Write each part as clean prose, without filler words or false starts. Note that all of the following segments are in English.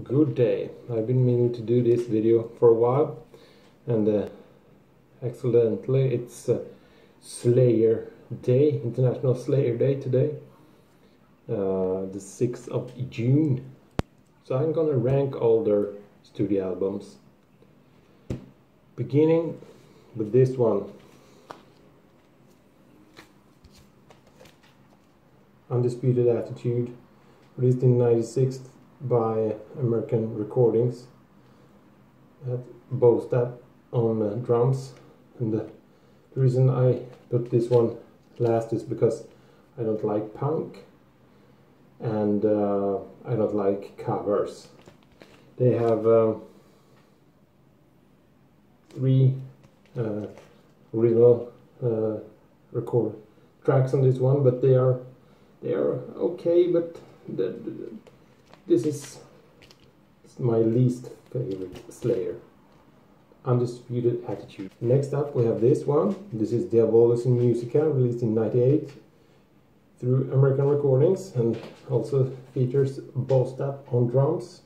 Good day. I've been meaning to do this video for a while, and accidentally it's Slayer Day, International Slayer Day today, the 6th of June. So I'm gonna rank all their studio albums, beginning with this one, Undisputed Attitude, released in '96 by American Recordings. Had Bostad on drums, and the reason I put this one last is because I don't like punk and I don't like covers. They have 3 original record tracks on this one, but they are okay, but this is my least favorite Slayer, Undisputed Attitude. Next up we have this one. This is Diabolus in Musica, released in '98 through American Recordings, and also features Bostad on drums.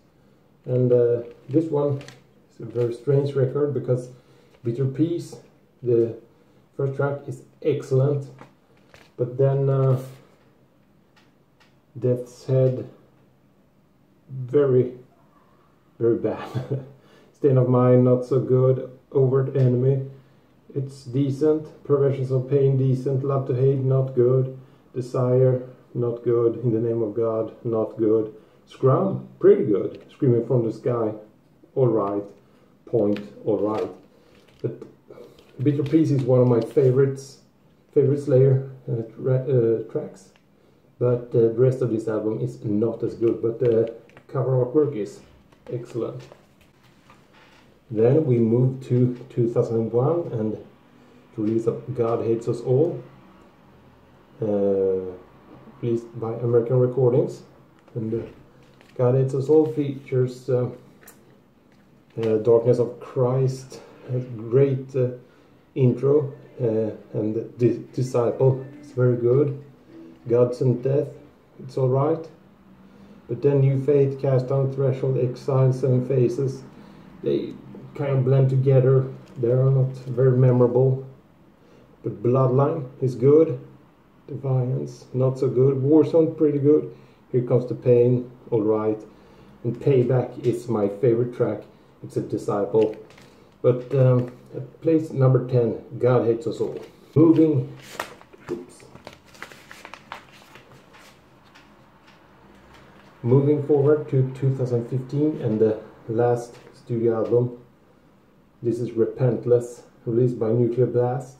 And this one is a very strange record because Bitter Peace, the first track, is excellent, but then Death's Head, very bad. State of Mind, not so good. Overt Enemy, it's decent. Perversions of Pain, decent. Love to Hate, not good. Desire, not good. In the Name of God, not good. Scrum, pretty good. Screaming from the Sky, alright. Point, alright. But Bitter Peace is one of my favorite Slayer tracks. But the rest of this album is not as good, but the cover artwork is excellent. Then we move to 2001 and the release of God Hates Us All, released by American Recordings. And God Hates Us All features Darkness of Christ, a great intro, and the Disciple is very good. Gods and Death, it's alright. But then New Faith, Cast Down, Threshold, Exile, 7 Faces, they kind of blend together. They are not very memorable. But Bloodline is good. Defiance, not so good. Warzone, pretty good. Here Comes the Pain, alright. And Payback is my favorite track. It's a Disciple. But at place number 10, God Hates Us All. Moving forward to 2015 and the last studio album. This is Repentless, released by Nuclear Blast.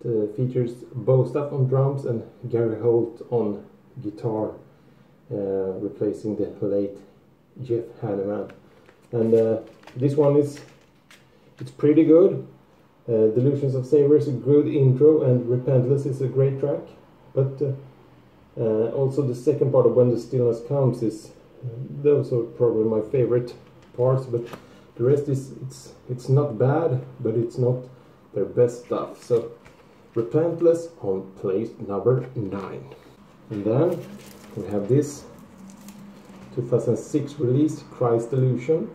It features Bostad on drums and Gary Holt on guitar, replacing the late Jeff Hanneman. And this one it's pretty good. Delusions of Savior is a good intro, and Repentless is a great track. But also the second part of When the Stillness Comes is those are probably my favorite parts, but the rest is it's not bad, but it's not their best stuff. So Repentless on place number 9. And then we have this 2006 release, Christ Delusion.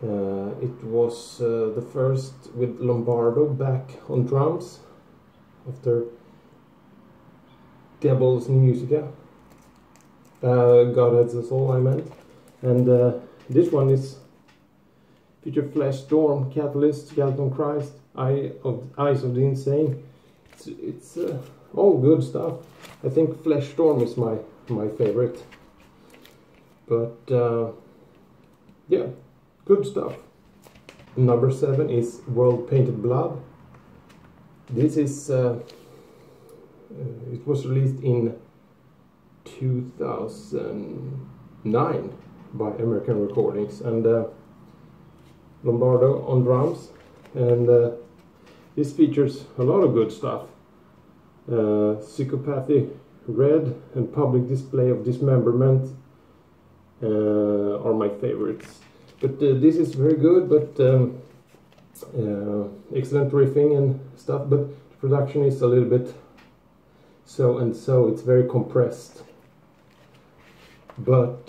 It was the first with Lombardo back on drums after Diabolus in Musica. God Hates Us All, I meant. And this one is feature Flesh Storm, Catalyst, Skeleton Christ, Eyes of the Insane. It's all good stuff. I think Flesh Storm is my favorite. But yeah, good stuff. Number 7 is World Painted Blood. This is it was released in 2009 by American Recordings, and Lombardo on drums, and this features a lot of good stuff. Psychopathy, Red, and Public Display of Dismemberment are my favorites. But this is very good, but excellent riffing and stuff, but the production is a little bit so and so, it's very compressed. But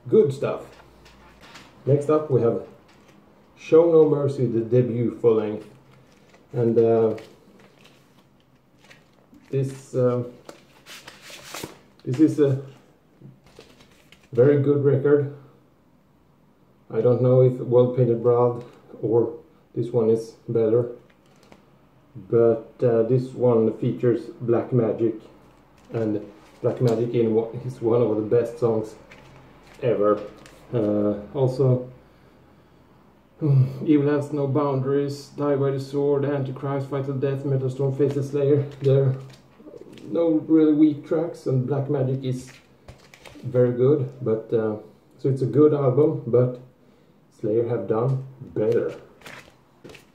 Good stuff. Next up we have Show No Mercy, the debut full length, and this is a very good record. I don't know if Well Painted Broad or this one is better, but this one features Black Magic, and Black Magic is one of the best songs ever. Also, Evil Has No Boundaries, Die by the Sword, Antichrist, Fight to Death, Metal Storm, Faceless Slayer. There are no really weak tracks, and Black Magic is very good. But so it's a good album, but Slayer have done better.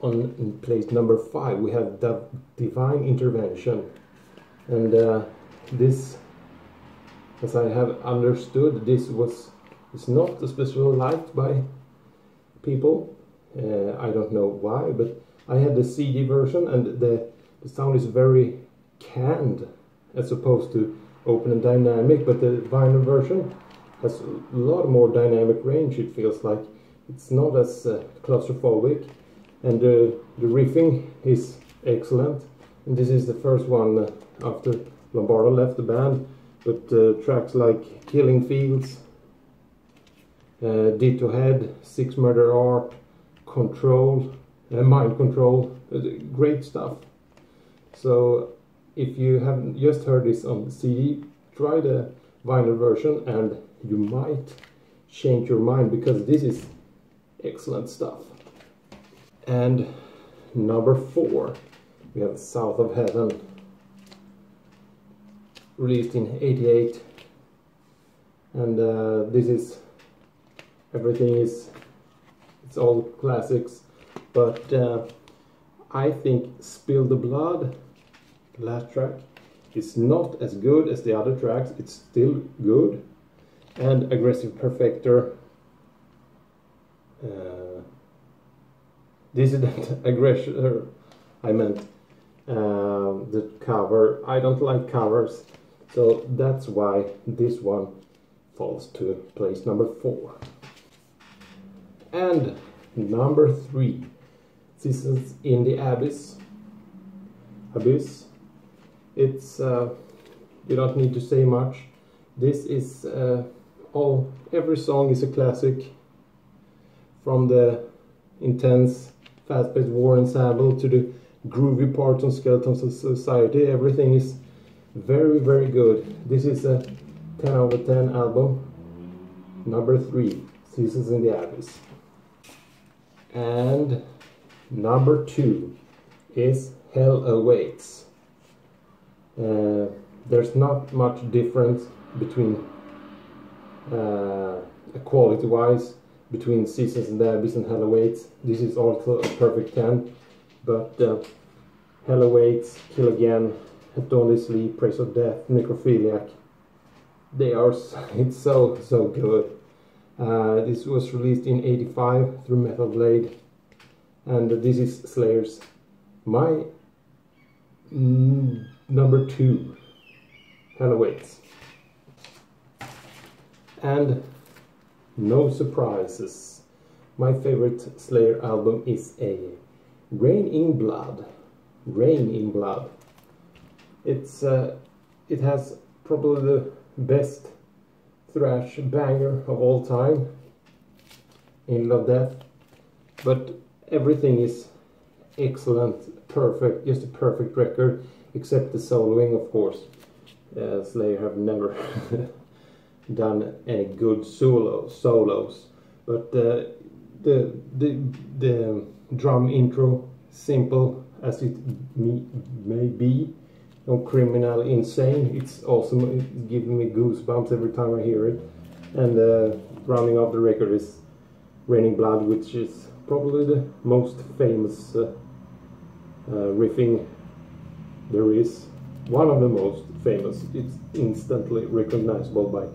In place number 5 we have Divine Intervention, and this, as I have understood, this is not especially liked by people. I don't know why, but I had the CD version, and the sound is very canned as opposed to open and dynamic, but the vinyl version has a lot more dynamic range. It feels like it's not as claustrophobic, and the riffing is excellent. And this is the first one after Lombardo left the band, but tracks like Killing Fields, Ditto Head, Six Murder Art, Control, Mind Control, great stuff. So if you haven't just heard this on the CD, try the vinyl version and you might change your mind, because this is excellent stuff. And number 4 we have South of Heaven, released in '88, and this is it's all classics, but I think Spill the Blood, the last track, is not as good as the other tracks. It's still good. And Aggressive Perfector, Dissident Aggressor, I meant the cover. I don't like covers, so that's why this one falls to place number 4. And number 3, Seasons in the Abyss. It's you don't need to say much. This is every song is a classic, from the intense fast-paced war ensemble to the groovy parts on Skeletons of Society. Everything is very, very good. This is a 10 out of 10 album. Number 3, Seasons in the Abyss. And number 2 is Hell Awaits. There's not much difference between quality-wise between Seasons in the Abyss and Hell Awaits. This is also a perfect 10, but Hell Awaits, Kill Again, At Dawn They Sleep, Praise of Death, Necrophiliac, it's so good. This was released in '85 through Metal Blade, and this is Slayer's my number 2, Hell Awaits. And no surprises, my favorite Slayer album is a Rain in Blood. Rain in Blood. It has probably the best thrash banger of all time, in Love Death, but everything is excellent, perfect, just a perfect record, except the soloing, of course. Slayer have never done any good solos, but the drum intro, simple as it may be, no criminal insane, it's awesome. It's giving me goosebumps every time I hear it. And rounding off the record is Raining Blood, which is probably the most famous riffing there is. One of the most famous. It's instantly recognizable by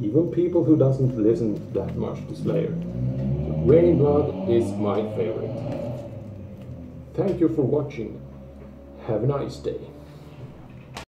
even people who doesn't listen that much to Slayer. Raining Blood is my favorite. Thank you for watching. Have a nice day.